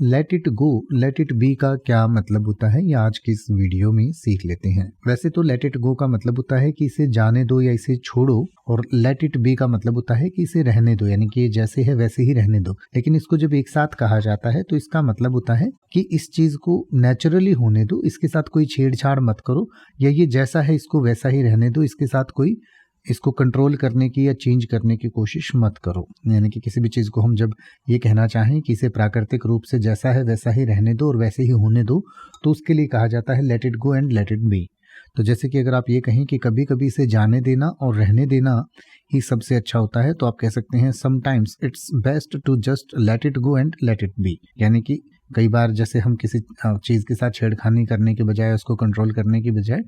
Late it go, late it B का क्या मतलब होता है, ये आज की इस वीडियो में सीख लेते हैं। वैसे तो लेट इट गो का मतलब होता है कि इसे जाने दो या इसे छोड़ो, और लेट इट बी का मतलब होता है कि इसे रहने दो, यानी कि ये जैसे है वैसे ही रहने दो। लेकिन इसको जब एक साथ कहा जाता है तो इसका मतलब होता है कि इस चीज को नेचुरली होने दो, इसके साथ कोई छेड़छाड़ मत करो, या ये जैसा है इसको वैसा ही रहने दो, इसके साथ कोई इसको कंट्रोल करने की या चेंज करने की कोशिश मत करो। यानी कि किसी भी चीज़ को हम जब ये कहना चाहें कि इसे प्राकृतिक रूप से जैसा है वैसा ही रहने दो और वैसे ही होने दो, तो उसके लिए कहा जाता है late it go and let it B. तो जैसे कि अगर आप ये कहें कि कभी कभी इसे जाने देना और रहने देना ही सबसे अच्छा होता है, तो आप कह सकते हैं sometimes it's best to just let it go and let it be. यानी कि कई बार जैसे हम किसी चीज़ के साथ छेड़खानी करने के बजाय, उसको कंट्रोल करने की बजाय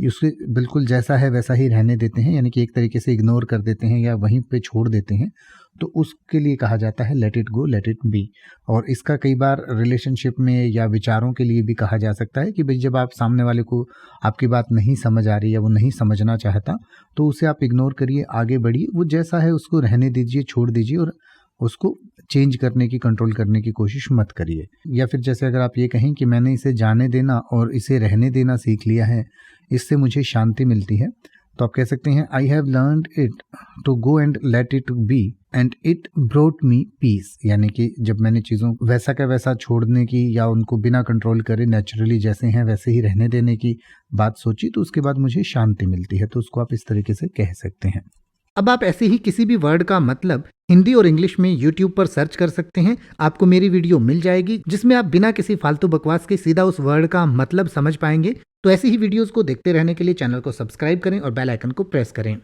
उसके बिल्कुल जैसा है वैसा ही रहने देते हैं, यानी कि एक तरीके से इग्नोर कर देते हैं या वहीं पे छोड़ देते हैं, तो उसके लिए कहा जाता है late it go let it B. और इसका कई बार रिलेशनशिप में या विचारों के लिए भी कहा जा सकता है कि भाई जब आप सामने वाले को आपकी बात नहीं समझ आ रही या वो नहीं समझना चाहता, तो उसे आप इग्नोर करिए, आगे बढ़िए, वो जैसा है उसको रहने दीजिए, छोड़ दीजिए, और उसको चेंज करने की, कंट्रोल करने की कोशिश मत करिए। या फिर जैसे अगर आप ये कहें कि मैंने इसे जाने देना और इसे रहने देना सीख लिया है, इससे मुझे शांति मिलती है, तो आप कह सकते हैं I have learned it to go and let it be and it brought me peace. यानी कि जब मैंने चीज़ों वैसा का वैसा छोड़ने की या उनको बिना कंट्रोल करे नेचुरली जैसे हैं वैसे ही रहने देने की बात सोची, तो उसके बाद मुझे शांति मिलती है। तो उसको आप इस तरीके से कह सकते हैं। अब आप ऐसे ही किसी भी वर्ड का मतलब हिंदी और इंग्लिश में YouTube पर सर्च कर सकते हैं, आपको मेरी वीडियो मिल जाएगी जिसमें आप बिना किसी फालतू बकवास के सीधा उस वर्ड का मतलब समझ पाएंगे। तो ऐसी ही वीडियोस को देखते रहने के लिए चैनल को सब्सक्राइब करें और बेल आइकन को प्रेस करें।